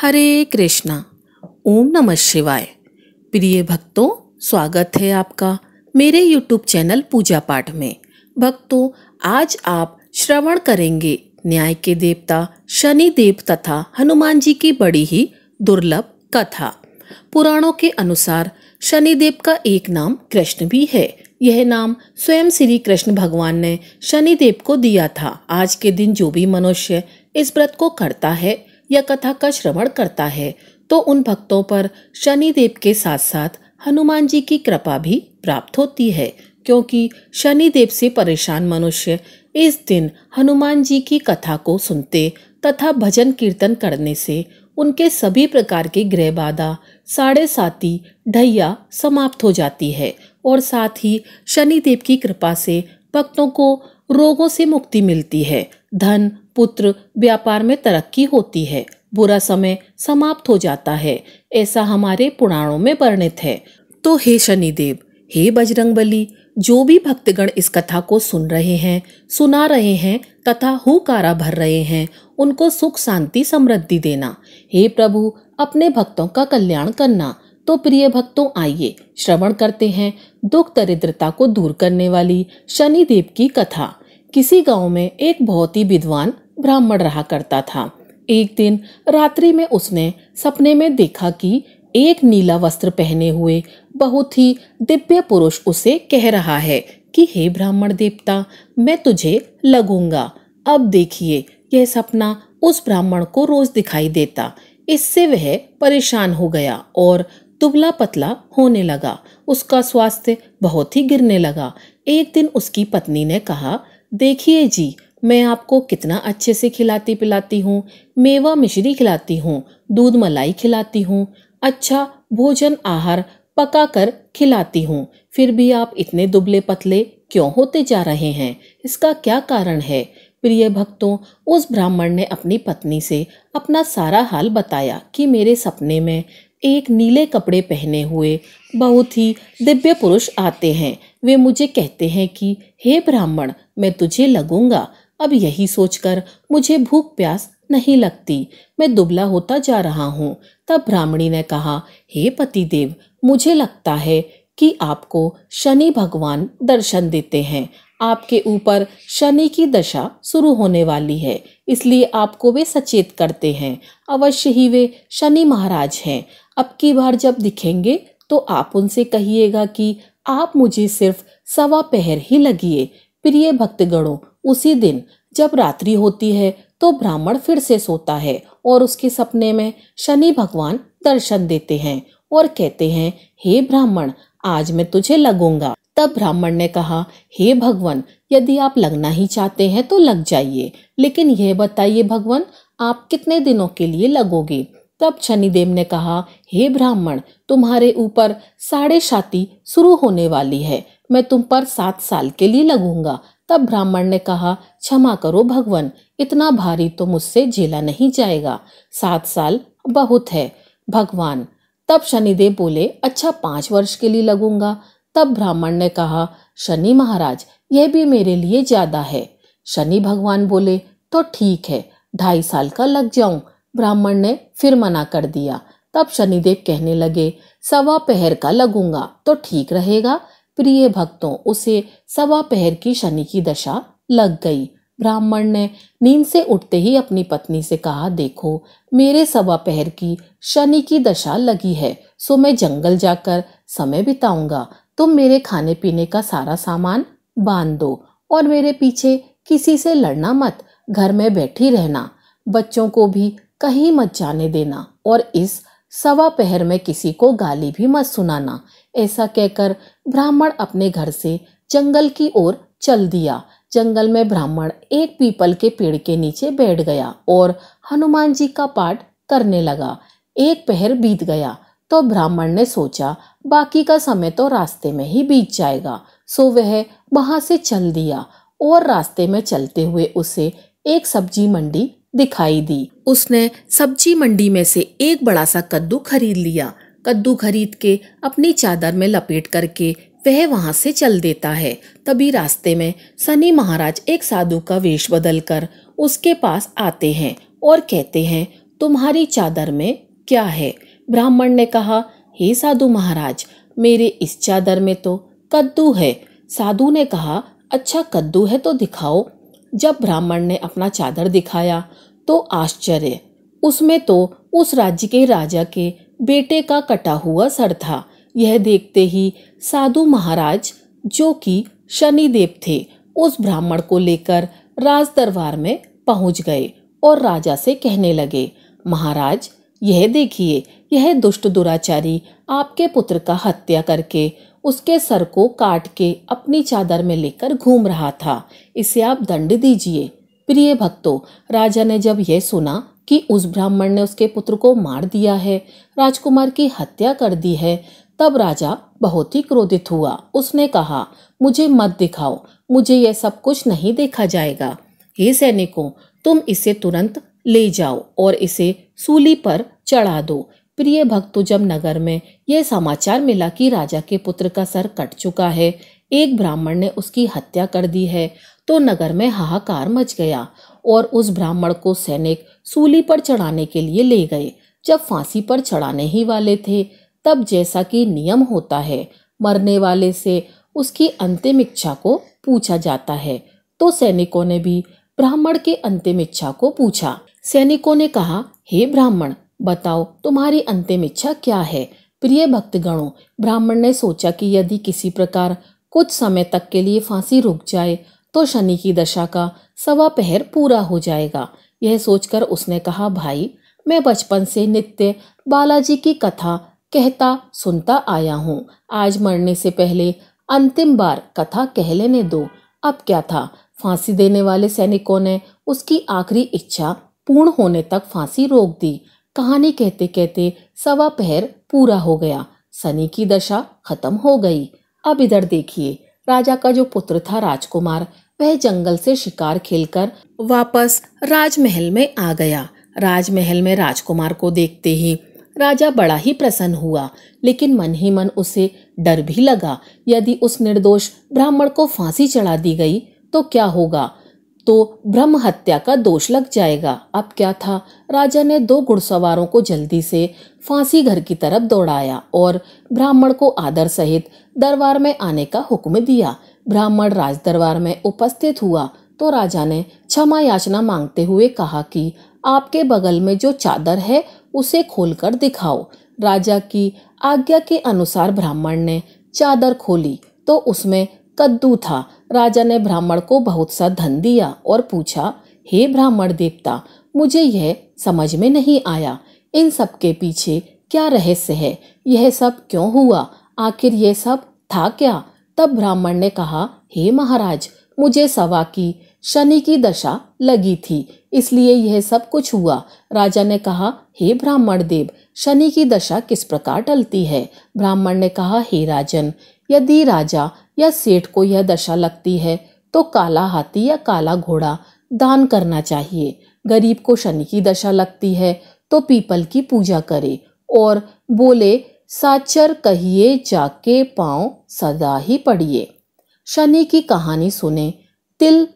हरे कृष्णा। ओम नमः शिवाय। प्रिय भक्तों, स्वागत है आपका मेरे YouTube चैनल पूजा पाठ में। भक्तों, आज आप श्रवण करेंगे न्याय के देवता शनि देव तथा हनुमान जी की बड़ी ही दुर्लभ कथा। पुराणों के अनुसार शनि देव का एक नाम कृष्ण भी है। यह नाम स्वयं श्री कृष्ण भगवान ने शनि देव को दिया था। आज के दिन जो भी मनुष्य इस व्रत को करता है या कथा का श्रवण करता है तो उन भक्तों पर शनि देव के साथ साथ हनुमान जी की कृपा भी प्राप्त होती है, क्योंकि शनि देव से परेशान मनुष्य इस दिन हनुमान जी की कथा को सुनते तथा भजन कीर्तन करने से उनके सभी प्रकार की ग्रह बाधा साढ़े साती ढैया समाप्त हो जाती है और साथ ही शनि देव की कृपा से भक्तों को रोगों से मुक्ति मिलती है, धन पुत्र व्यापार में तरक्की होती है, बुरा समय समाप्त हो जाता है। ऐसा हमारे पुराणों में वर्णित है। तो हे शनिदेव, हे बजरंगबली, जो भी भक्तगण इस कथा को सुन रहे हैं, सुना रहे हैं तथा हुकारा भर रहे हैं, उनको सुख शांति समृद्धि देना। हे प्रभु, अपने भक्तों का कल्याण करना। तो प्रिय भक्तों, आइए श्रवण करते हैं दुख दरिद्रता को दूर करने वाली शनि देव की कथा। किसी गांव में एक बहुत ही विद्वान ब्राह्मण रहा करता था। एक दिन रात्रि में उसने सपने में देखा कि एक नीला वस्त्र पहने हुए बहुत ही दिव्य पुरुष उसे कह रहा है कि हे ब्राह्मण देवता, मैं तुझे लगूंगा। अब देखिए, यह सपना उस ब्राह्मण को रोज दिखाई देता। इससे वह परेशान हो गया और दुबला पतला होने लगा। उसका स्वास्थ्य बहुत ही गिरने लगा। एक दिन उसकी पत्नी ने कहा, देखिए जी, मैं आपको कितना अच्छे से खिलाती पिलाती हूँ, मेवा मिश्री खिलाती हूँ, दूध मलाई खिलाती हूँ, अच्छा भोजन आहार पका कर खिलाती हूँ, फिर भी आप इतने दुबले पतले क्यों होते जा रहे हैं? इसका क्या कारण है? प्रिय भक्तों, उस ब्राह्मण ने अपनी पत्नी से अपना सारा हाल बताया कि मेरे सपने में एक नीले कपड़े पहने हुए बहुत ही दिव्य पुरुष आते हैं। वे मुझे कहते हैं कि हे ब्राह्मण, मैं तुझे लगूंगा। अब यही सोचकर मुझे भूख प्यास नहीं लगती, मैं दुबला होता जा रहा हूँ। तब ब्राह्मणी ने कहा, हे पतिदेव, मुझे लगता है कि आपको शनि भगवान दर्शन देते हैं। आपके ऊपर शनि की दशा शुरू होने वाली है, इसलिए आपको वे सचेत करते हैं। अवश्य ही वे शनि महाराज हैं। अब की बार जब दिखेंगे तो आप उनसे कहिएगा कि आप मुझे सिर्फ सवा पहर ही लगिए। प्रिय भक्तगणों, उसी दिन जब रात्रि होती है तो ब्राह्मण फिर से सोता है और उसके सपने में शनि भगवान दर्शन देते हैं और कहते हैं, हे ब्राह्मण, आज मैं तुझे लगूंगा। तब ब्राह्मण ने कहा, हे भगवान, यदि आप लगना ही चाहते हैं तो लग जाइए, लेकिन यह बताइए भगवान, आप कितने दिनों के लिए लगोगे? तब शनिदेव ने कहा, हे ब्राह्मण, तुम्हारे ऊपर साढ़े साती शुरू होने वाली है, मैं तुम पर 7 साल के लिए लगूंगा। तब ब्राह्मण ने कहा, क्षमा करो भगवान, इतना भारी तो मुझसे झेला नहीं जाएगा, 7 साल बहुत है भगवान। तब शनिदेव बोले, अच्छा 5 वर्ष के लिए लगूंगा। तब ब्राह्मण ने कहा, शनि महाराज, यह भी मेरे लिए ज्यादा है। शनि भगवान बोले, तो ठीक है, 2.5 साल का लग जाऊं। ब्राह्मण ने फिर मना कर दिया। तब शनिदेव कहने लगे, सवा पहर का लगूंगा तो ठीक रहेगा। प्रिय भक्तों, उसे सवा पहर की शनि की दशा लग गई। ब्राह्मण ने नींद से उठते ही अपनी पत्नी से कहा, देखो, मेरे सवा पहर की शनि की दशा लगी है, सो मैं जंगल जाकर समय बिताऊंगा। तुम मेरे खाने पीने का सारा सामान बांध दो और मेरे पीछे किसी से लड़ना मत, घर में बैठी रहना, बच्चों को भी कहीं मत जाने देना और इस सवा पहर में किसी को गाली भी मत सुनाना। ऐसा कहकर ब्राह्मण अपने घर से जंगल की ओर चल दिया। जंगल में ब्राह्मण एक पीपल के पेड़ के नीचे बैठ गया और हनुमान जी का पाठ करने लगा। 1 पहर बीत गया तो ब्राह्मण ने सोचा, बाकी का समय तो रास्ते में ही बीत जाएगा, सो वह वहां से चल दिया और रास्ते में चलते हुए उसे एक सब्जी मंडी दिखाई दी। उसने सब्जी मंडी में से एक बड़ा सा कद्दू खरीद लिया। कद्दू खरीद के अपनी चादर में लपेट करके वह वहां से चल देता है। तभी रास्ते में शनि महाराज एक साधु का वेश बदलकर उसके पास आते हैं और कहते हैं, तुम्हारी चादर में क्या है? ब्राह्मण ने कहा, हे साधु महाराज, मेरे इस चादर में तो कद्दू है। साधु ने कहा, अच्छा कद्दू है तो दिखाओ। जब ब्राह्मण ने अपना चादर दिखाया तो आश्चर्य, उसमें तो उस राज्य के राजा के बेटे का कटा हुआ सर था। यह देखते ही साधु महाराज, जो कि शनिदेव थे, उस ब्राह्मण को लेकर राज दरबार में पहुंच गए और राजा से कहने लगे, महाराज, यह देखिए, यह दुष्ट दुराचारी आपके पुत्र का हत्या करके उसके सर को काट के अपनी चादर में लेकर घूम रहा था। इसे आप दंड दीजिए। प्रिय भक्तों, राजा ने जब यह सुना कि उस ब्राह्मण ने उसके पुत्र को मार दिया है, राजकुमार की हत्या कर दी है, तब राजा बहुत ही क्रोधित हुआ। उसने कहा, मुझे मत दिखाओ, मुझे यह सब कुछ नहीं देखा जाएगा। हे सैनिकों, तुम इसे तुरंत ले जाओ और इसे सूली पर चढ़ा दो। प्रिय भक्तों, जब नगर में यह समाचार मिला कि राजा के पुत्र का सर कट चुका है, एक ब्राह्मण ने उसकी हत्या कर दी है, तो नगर में हाहाकार मच गया और उस ब्राह्मण को सैनिक सूली पर चढ़ाने के लिए ले गए। जब फांसी पर चढ़ाने ही वाले थे, तब जैसा कि नियम होता है, मरने वाले से उसकी अंतिम इच्छा को पूछा जाता है, तो सैनिकों ने भी ब्राह्मण के अंतिम इच्छा को पूछा। सैनिकों ने कहा, हे ब्राह्मण, बताओ तुम्हारी अंतिम इच्छा क्या है? प्रिय भक्तगणों, ब्राह्मण ने सोचा कि यदि किसी प्रकार कुछ समय तक के लिए फांसी रुक जाए तो शनि की दशा का 1.25 पहर पूरा हो जाएगा। यह सोचकर उसने कहा, भाई, मैं बचपन से नित्य बालाजी की कथा कहता सुनता आया हूँ। आज मरने से पहले अंतिम बार कथा कह लेने दो। अब क्या था, फांसी देने वाले सैनिकों ने उसकी आखिरी इच्छा पूर्ण होने तक फांसी रोक दी। कहानी कहते कहते 1.25 पहर पूरा हो गया। शनि की दशा खत्म हो गई। अब इधर देखिए, राजा का जो पुत्र था राजकुमार, वह जंगल से शिकार खेलकर वापस राजमहल में आ गया। राजमहल में राजकुमार को देखते ही राजा बड़ा ही प्रसन्न हुआ, लेकिन मन ही मन उसे डर भी लगा। यदि उस निर्दोष ब्राह्मण को फांसी चढ़ा दी गई तो क्या होगा, तो ब्रह्म हत्या का दोष लग जाएगा। अब क्या था, राजा ने 2 घुड़सवारों को जल्दी से फांसी घर की तरफ दौड़ाया और ब्राह्मण को आदर सहित दरबार में आने का हुक्म दिया। ब्राह्मण राज दरबार में उपस्थित हुआ तो राजा ने क्षमा याचना मांगते हुए कहा कि आपके बगल में जो चादर है उसे खोलकर दिखाओ। राजा की आज्ञा के अनुसार ब्राह्मण ने चादर खोली तो उसमें कद्दू था। राजा ने ब्राह्मण को बहुत सा धन दिया और पूछा, हे ब्राह्मण देवता, मुझे यह समझ में नहीं आया, इन सब के पीछे क्या रहस्य है? यह सब क्यों हुआ? आखिर यह सब था क्या? तब ब्राह्मण ने कहा, हे महाराज, मुझे सवा की शनि की दशा लगी थी, इसलिए यह सब कुछ हुआ। राजा ने कहा, हे ब्राह्मण देव, शनि की दशा किस प्रकार टलती है? ब्राह्मण ने कहा, हे राजन, यदि राजा या सेठ को यह दशा लगती है तो काला हाथी या काला घोड़ा दान करना चाहिए। गरीब को शनि की दशा लगती है तो पीपल की पूजा करे और बोले, साचर कहिए जाके पांव सदा ही पड़िए। शनि की कहानी सुने, तिल,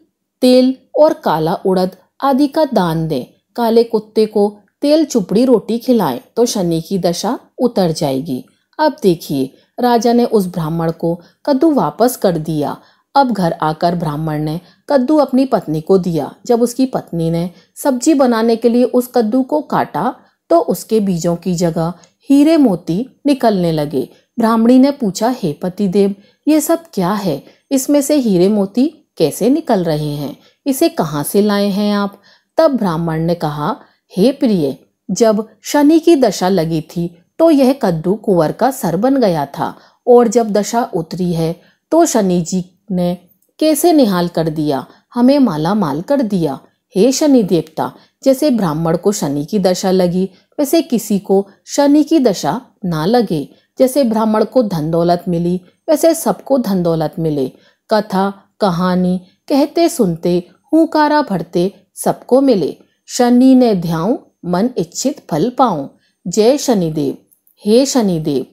तेल और काला उड़द आदि का दान दें। काले कुत्ते को तेल चुपड़ी रोटी खिलाएं तो शनि की दशा उतर जाएगी। अब देखिए, राजा ने उस ब्राह्मण को कद्दू वापस कर दिया। अब घर आकर ब्राह्मण ने कद्दू अपनी पत्नी को दिया। जब उसकी पत्नी ने सब्जी बनाने के लिए उस कद्दू को काटा तो उसके बीजों की जगह हीरे मोती निकलने लगे। ब्राह्मणी ने पूछा, हे पतिदेव, ये सब क्या है? इसमें से हीरे मोती कैसे निकल रहे हैं? इसे कहाँ से लाए हैं आप? तब ब्राह्मण ने कहा, हे प्रिय, जब शनि की दशा लगी थी तो यह कद्दू कुंवर का सर बन गया था और जब दशा उतरी है तो शनि जी ने कैसे निहाल कर दिया, हमें माला माल कर दिया। हे शनि देवता, जैसे ब्राह्मण को शनि की दशा लगी वैसे किसी को शनि की दशा ना लगे। जैसे ब्राह्मण को धन दौलत मिली वैसे सबको धन दौलत मिले। कथा कहानी कहते सुनते हुंकारा भरते सबको मिले। शनि ने ध्याऊं मन इच्छित फल पाऊं। जय शनिदेव। हे शनिदेव,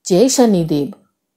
जय शनिदेव।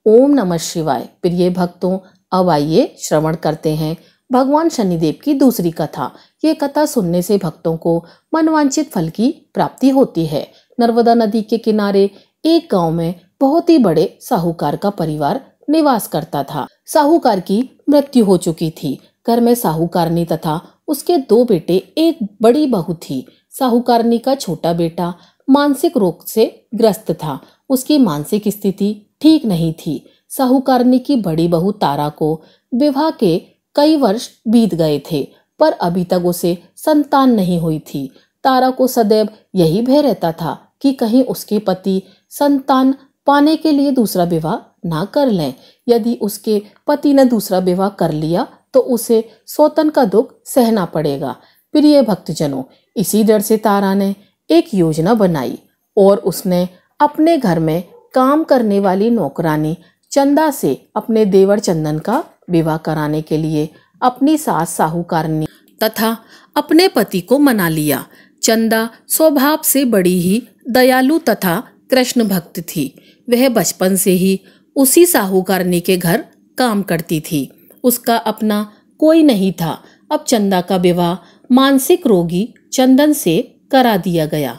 ओम नमः शिवाय। प्रिय भक्तों, अब आइए श्रवण करते हैं भगवान शनिदेव की दूसरी कथा। ये कथा सुनने से भक्तों को मनवांछित फल की प्राप्ति होती है। नर्मदा नदी के किनारे एक गांव में बहुत ही बड़े साहूकार का परिवार निवास करता था। साहूकार की मृत्यु हो चुकी थी। घर में साहूकारनी तथा उसके 2 बेटे, एक बड़ी बहू थी। साहूकारनी का छोटा बेटा मानसिक रोग से ग्रस्त था। उसकी मानसिक स्थिति ठीक नहीं थी। साहूकारनी की बड़ी बहू तारा को विवाह के कई वर्ष बीत गए थे, पर अभी तक उसे संतान नहीं हुई थी। तारा को सदैव यही भय रहता था कि कहीं उसके पति संतान पाने के लिए दूसरा विवाह ना कर लें। यदि उसके पति ने दूसरा विवाह कर लिया तो उसे सौतन का दुख सहना पड़ेगा। प्रिय भक्तजनों, इसी डर से तारा ने एक योजना बनाई और उसने अपने घर में काम करने वाली नौकरानी चंदा से अपने देवर चंदन का विवाह कराने के लिए अपनी सास साहूकारनी तथा अपने पति को मना लिया। चंदा स्वभाव से बड़ी ही दयालु तथा कृष्ण भक्त थी। वह बचपन से ही उसी साहूकारनी के घर काम करती थी। उसका अपना कोई नहीं था। अब चंदा का विवाह मानसिक रोगी चंदन से करा दिया गया।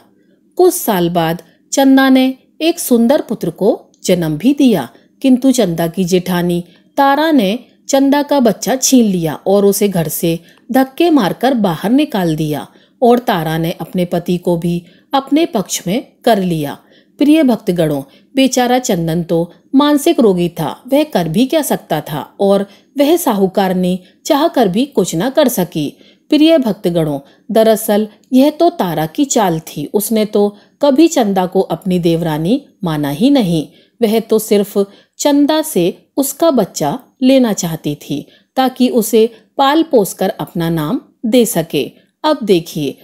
कुछ साल बाद चंदा ने एक सुंदर पुत्र को जन्म भी दिया, किंतु चंदा की जेठानी तारा ने चंदा का बच्चा छीन लिया और उसे घर से धक्के मारकर बाहर निकाल दिया और तारा ने अपने पति को भी अपने पक्ष में कर लिया। प्रिय भक्तगणों, बेचारा चंदन तो मानसिक रोगी था, वह कर भी क्या सकता था और वह साहूकारनी चाह कर भी कुछ न कर सकी। प्रिय भक्तगणों, दरअसल यह तो तारा की चाल थी। उसने तो कभी चंदा को अपनी देवरानी माना ही नहीं। वह तो सिर्फ चंदा से उसका बच्चा लेना चाहती थी ताकि उसे पाल पोस कर अपना नाम दे सके। अब देखिए,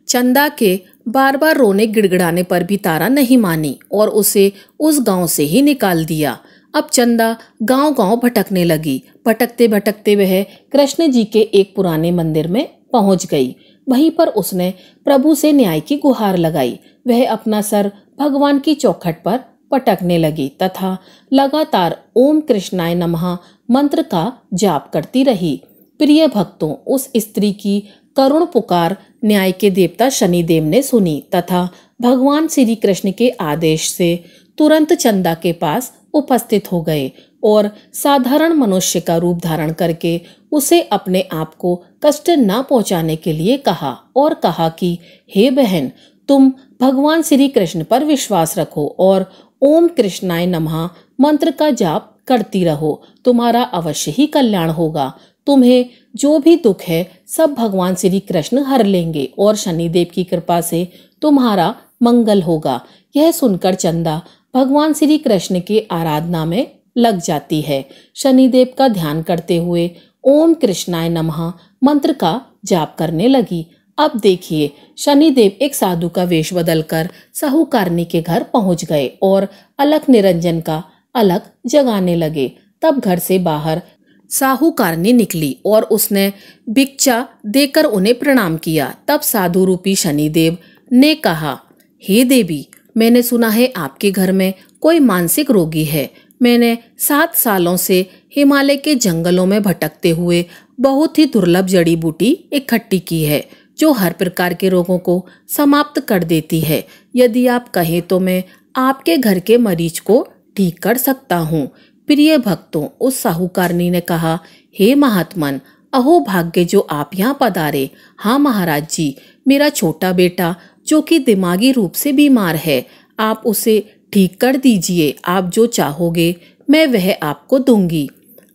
चंदा के बार बार रोने गिड़गिड़ाने पर भी तारा नहीं मानी और उसे उस गांव से ही निकाल दिया। अब चंदा गांव-गांव भटकने लगी। भटकते भटकते वह कृष्ण जी के एक पुराने मंदिर में पहुंच गई। वहीं पर उसने प्रभु से न्याय की गुहार लगाई। वह अपना सर भगवान की चौखट पर पटकने लगी तथा लगातार ओम कृष्णाय नमः मंत्र का जाप करती रही। प्रिय भक्तों, उस स्त्री की करुण पुकार न्याय के देवता शनिदेव ने सुनी तथा भगवान श्री कृष्ण के आदेश से तुरंत चंदा के पास उपस्थित हो गए और साधारण मनुष्य का रूप धारण करके उसे अपने आप को कष्ट न पहुंचाने के लिए कहा और कहा कि हे बहन, तुम भगवान श्री कृष्ण पर विश्वास रखो और ओम कृष्णाय नमः मंत्र का जाप करती रहो। तुम्हारा अवश्य ही कल्याण होगा। तुम्हें जो भी दुख है सब भगवान श्री कृष्ण हर लेंगे और शनिदेव की कृपा से तुम्हारा मंगल होगा। यह सुनकर चंदा भगवान श्री कृष्ण की आराधना में लग जाती है। शनिदेव का ध्यान करते हुए ओम कृष्णाय नमः मंत्र का जाप करने लगी। अब देखिए, शनिदेव एक साधु का वेश बदलकर साहूकारनी के घर पहुंच गए और अलख निरंजन का अलख जगाने लगे। तब घर से बाहर साहूकारनी निकली और उसने भिक्षा देकर उन्हें प्रणाम किया। तब साधु रूपी शनिदेव ने कहा, हे देवी, मैंने सुना है आपके घर में कोई मानसिक रोगी है। मैंने 7 सालों से हिमालय के जंगलों में भटकते हुए बहुत ही दुर्लभ जड़ी बूटी इकट्ठी की है जो हर प्रकार के रोगों को समाप्त कर देती है। यदि आप कहें तो मैं आपके घर के मरीज को ठीक कर सकता हूँ। प्रिय भक्तों, उस साहूकारनी ने कहा, हे महात्मन, अहो भाग्य जो आप यहाँ पधारे। हाँ महाराज जी, मेरा छोटा बेटा जो कि दिमागी रूप से बीमार है, आप उसे ठीक कर दीजिए। आप जो चाहोगे मैं वह आपको दूंगी।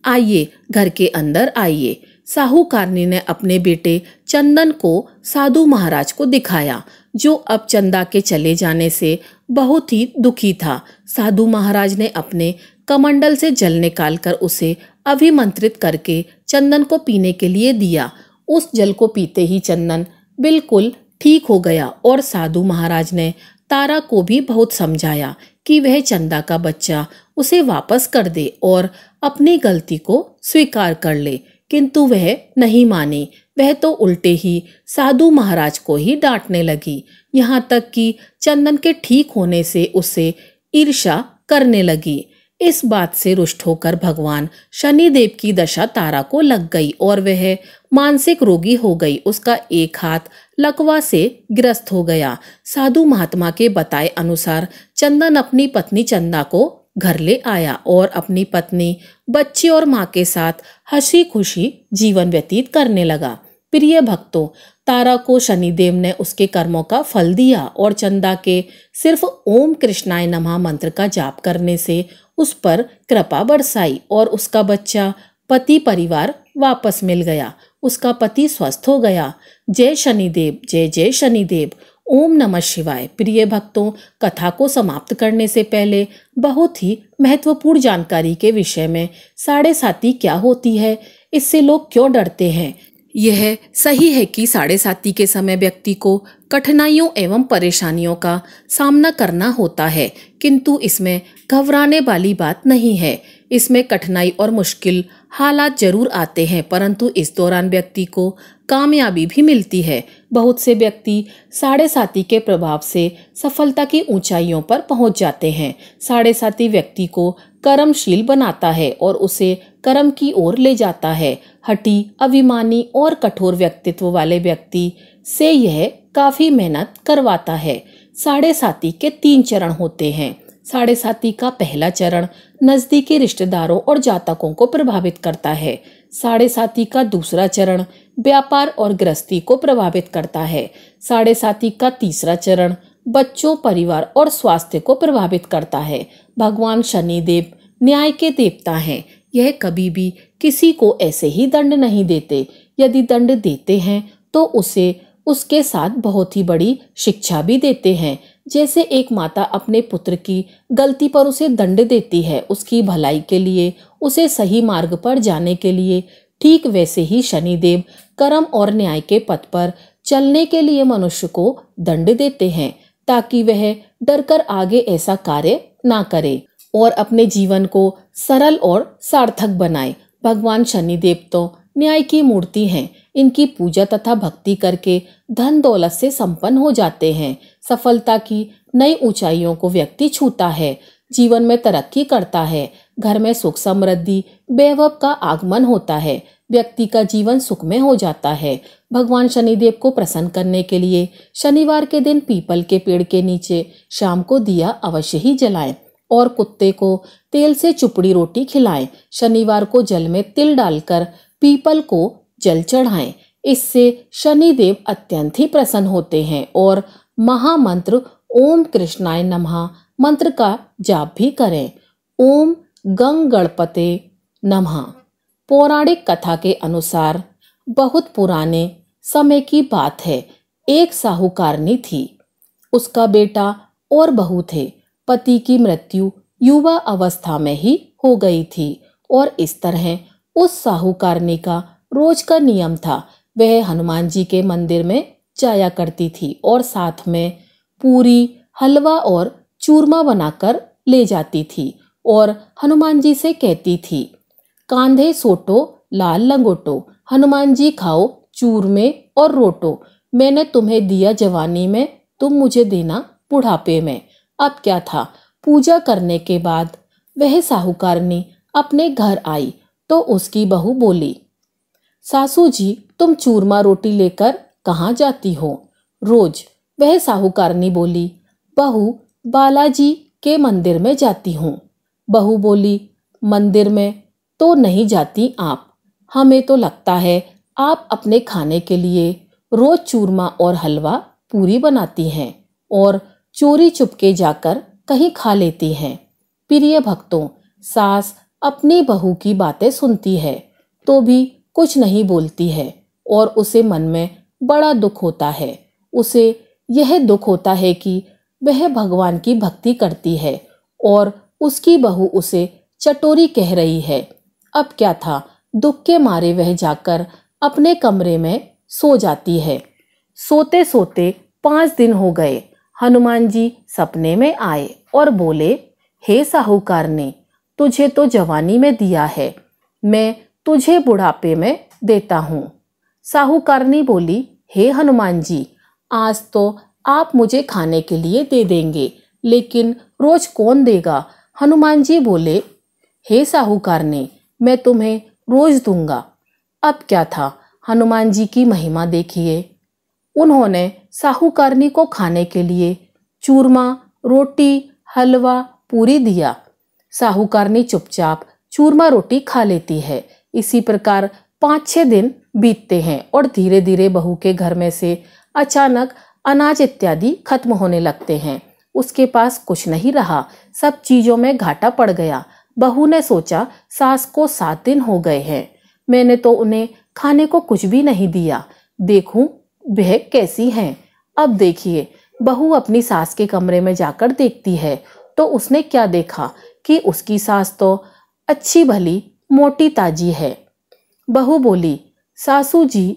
आइए, घर के अंदर आइए। साहूकारनी ने अपने बेटे चंदन को साधु महाराज को दिखाया, जो अब चंदा के चले जाने से बहुत ही दुखी था। साधु महाराज ने अपने कमंडल से जल निकालकर उसे अभिमंत्रित करके चंदन को पीने के लिए दिया। उस जल को पीते ही चंदन बिल्कुल ठीक हो गया और साधु महाराज ने तारा को भी बहुत समझाया कि वह चंदा का बच्चा उसे वापस कर दे और अपनी गलती को स्वीकार कर ले, किंतु वह नहीं मानी। वह तो उल्टे ही साधु महाराज को ही डांटने लगी, यहाँ तक कि चंदन के ठीक होने से उससे ईर्ष्या करने लगी। इस बात से रुष्ट होकर भगवान शनिदेव की दशा तारा को लग गई और वह मानसिक रोगी हो गई। उसका एक हाथ लकवा से ग्रस्त हो गया। साधु महात्मा के बताए अनुसार चंदन अपनी पत्नी चंदा को घर ले आया और अपनी पत्नी, बच्चे और माँ के साथ हंसी खुशी जीवन व्यतीत करने लगा। प्रिय भक्तों, तारा को शनिदेव ने उसके कर्मों का फल दिया और चंदा के सिर्फ ओम कृष्णाय नमः मंत्र का जाप करने से उस पर कृपा बरसाई और उसका बच्चा, पति, परिवार वापस मिल गया। उसका पति स्वस्थ हो गया। जय शनिदेव, जय जय शनिदेव। ओम नमः शिवाय। प्रिय भक्तों, कथा को समाप्त करने से पहले बहुत ही महत्वपूर्ण जानकारी के विषय में, साढ़े साती क्या होती है, इससे लोग क्यों डरते हैं। यह सही है कि साढ़े साती के समय व्यक्ति को कठिनाइयों एवं परेशानियों का सामना करना होता है, किंतु इसमें घबराने वाली बात नहीं है। इसमें कठिनाई और मुश्किल हालात जरूर आते हैं, परंतु इस दौरान व्यक्ति को कामयाबी भी मिलती है। बहुत से व्यक्ति साढ़े साती के प्रभाव से सफलता की ऊंचाइयों पर पहुंच जाते हैं। साढ़े साती व्यक्ति को कर्मशील बनाता है और उसे कर्म की ओर ले जाता है। हठी, अभिमानी और कठोर व्यक्तित्व वाले व्यक्ति से यह काफी मेहनत करवाता है। साढ़े साती के 3 चरण होते हैं। साढ़े साती का पहला चरण नजदीकी रिश्तेदारों और जातकों को प्रभावित करता है। साढ़े साती का दूसरा चरण व्यापार और गृहस्थी को प्रभावित करता है। साढ़े साती का तीसरा चरण बच्चों, परिवार और स्वास्थ्य को प्रभावित करता है। भगवान शनिदेव न्याय के देवता हैं। यह कभी भी किसी को ऐसे ही दंड नहीं देते। यदि दंड देते हैं तो उसे उसके साथ बहुत ही बड़ी शिक्षा भी देते हैं। जैसे एक माता अपने पुत्र की गलती पर उसे दंड देती है, उसकी भलाई के लिए, उसे सही मार्ग पर जाने के लिए, ठीक वैसे ही शनिदेव कर्म और न्याय के पथ पर चलने के लिए मनुष्य को दंड देते हैं, ताकि वह डरकर आगे ऐसा कार्य ना करे और अपने जीवन को सरल और सार्थक बनाए। भगवान शनिदेव तो न्याय की मूर्ति हैं। इनकी पूजा तथा भक्ति करके धन दौलत से संपन्न हो जाते हैं। सफलता की नई ऊंचाइयों को व्यक्ति छूता है, जीवन में तरक्की करता है, घर में सुख समृद्धि वैभव का आगमन होता है, व्यक्ति का जीवन सुखमय हो जाता है। भगवान शनिदेव को प्रसन्न करने के लिए शनिवार के दिन पीपल के पेड़ के नीचे शाम को दिया अवश्य ही जलाएं और कुत्ते को तेल से चुपड़ी रोटी खिलाएं। शनिवार को जल में तिल डालकर पीपल को जल चढ़ाएं। इससे शनिदेव अत्यंत ही प्रसन्न होते हैं और महामंत्र ओम कृष्णाय नमः मंत्र का जाप भी करें। ओम गंग गणपते नमः। पौराणिक कथा के अनुसार बहुत पुराने समय की बात है। एक साहूकारनी थी। उसका बेटा और बहू थे। पति की मृत्यु युवा अवस्था में ही हो गई थी और इस तरह उस साहूकारनी का रोज का नियम था। वह हनुमान जी के मंदिर में जाया करती थी और साथ में पूरी, हलवा और चूरमा बनाकर ले जाती थी और हनुमान जी से कहती थी, कांधे सोटो लाल लंगोटो, हनुमान जी खाओ चूरमे और रोटो। मैंने तुम्हें दिया जवानी में, तुम मुझे देना बुढ़ापे में। अब क्या था, पूजा करने के बाद वह साहूकारनी अपने घर आई तो उसकी बहू बोली, सासू जी तुम चूरमा रोटी लेकर कहाँ जाती हो रोज? वह साहूकारनी बोली, बहू बालाजी के मंदिर में जाती हूँ। बहू बोली, मंदिर में तो नहीं जाती आप, हमें तो लगता है आप अपने खाने के लिए रोज चूरमा और हलवा पूरी बनाती हैं और चोरी चुपके जाकर कहीं खा लेती हैं। प्रिय भक्तों, सास अपनी बहू की बातें सुनती है तो भी कुछ नहीं बोलती है और उसे मन में बड़ा दुख होता है। उसे यह दुख होता है कि वह भगवान की भक्ति करती है और उसकी बहू उसे चटोरी कह रही है। अब क्या था, दुख के मारे वह जाकर अपने कमरे में सो जाती है। सोते सोते 5 दिन हो गए। हनुमान जी सपने में आए और बोले, हे साहूकारनी, तुझे तो जवानी में दिया है, मैं तुझे बुढ़ापे में देता हूँ। साहूकारनी बोली, हे हनुमान जी, आज तो आप मुझे खाने के लिए दे देंगे, लेकिन रोज कौन देगा? हनुमान जी बोले, हे साहूकारनी, मैं तुम्हें रोज दूंगा। अब क्या था, हनुमान जी की महिमा देखिए। उन्होंने साहूकारनी को खाने के लिए चूरमा, रोटी, हलवा, पूरी दिया। साहूकारनी चुपचाप चूरमा रोटी खा लेती है। इसी प्रकार 5-6 दिन बीतते हैं और धीरे धीरे बहू के घर में से अचानक अनाज इत्यादि खत्म होने लगते हैं। उसके पास कुछ नहीं रहा, सब चीजों में घाटा पड़ गया। बहू ने सोचा, सास को 7 दिन हो गए हैं, मैंने तो उन्हें खाने को कुछ भी नहीं दिया, देखूं वह कैसी हैं। अब देखिए, बहू अपनी सास के कमरे में जाकर देखती है तो उसने क्या देखा कि उसकी सास तो अच्छी भली मोटी ताजी है। बहू बोली, सासू जी,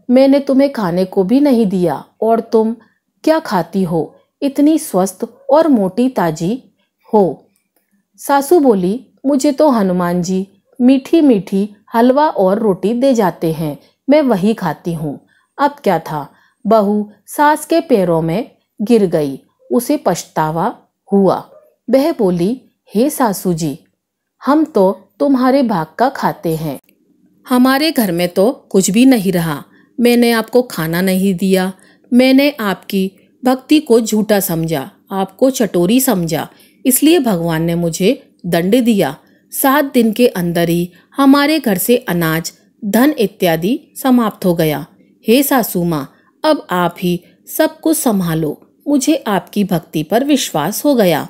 मैंने तुम्हें खाने को भी नहीं दिया और तुम क्या खाती हो, इतनी स्वस्थ और मोटी ताजी हो। सासू बोली, मुझे तो हनुमान जी मीठी मीठी हलवा और रोटी दे जाते हैं, मैं वही खाती हूँ। अब क्या था, बहू सास के पैरों में गिर गई। उसे पछतावा हुआ। वह बोली, हे सासू जी, हम तो तुम्हारे भाग का खाते हैं, हमारे घर में तो कुछ भी नहीं रहा। मैंने आपको खाना नहीं दिया, मैंने आपकी भक्ति को झूठा समझा, आपको चटोरी समझा, इसलिए भगवान ने मुझे दंड दिया। 7 दिन के अंदर ही हमारे घर से अनाज, धन इत्यादि समाप्त हो गया। हे सासू माँ, अब आप ही सब कुछ संभालो, मुझे आपकी भक्ति पर विश्वास हो गया।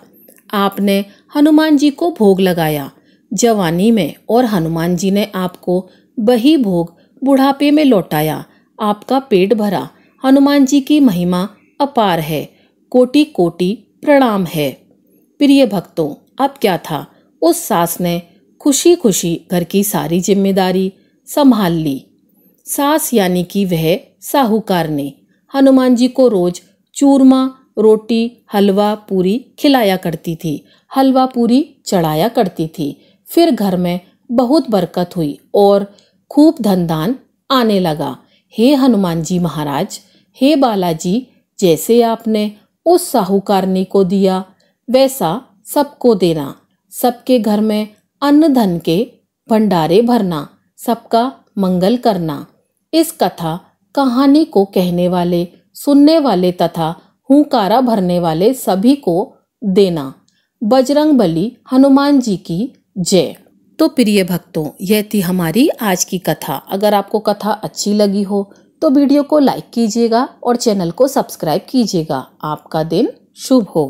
आपने हनुमान जी को भोग लगाया जवानी में और हनुमान जी ने आपको वही भोग बुढ़ापे में लौटाया। आपका पेट भरा। हनुमान जी की महिमा अपार है, कोटि कोटि प्रणाम है। प्रिय भक्तों, अब क्या था, उस सास ने खुशी खुशी घर की सारी जिम्मेदारी संभाल ली। सास यानी कि वह साहूकारनी हनुमान जी को रोज चूरमा, रोटी, हलवा, पूरी खिलाया करती थी, हलवा पूरी चढ़ाया करती थी। फिर घर में बहुत बरकत हुई और खूब धन दान आने लगा। हे हनुमान जी महाराज, हे बालाजी, जैसे आपने उस साहूकारनी को दिया वैसा सबको देना, सबके घर में अन्न धन के भंडारे भरना, सबका मंगल करना। इस कथा कहानी को कहने वाले, सुनने वाले तथा हुंकारा भरने वाले सभी को देना। बजरंगबली हनुमान जी की जय। तो प्रिय भक्तों, यह थी हमारी आज की कथा। अगर आपको कथा अच्छी लगी हो तो वीडियो को लाइक कीजिएगा और चैनल को सब्सक्राइब कीजिएगा। आपका दिन शुभ हो।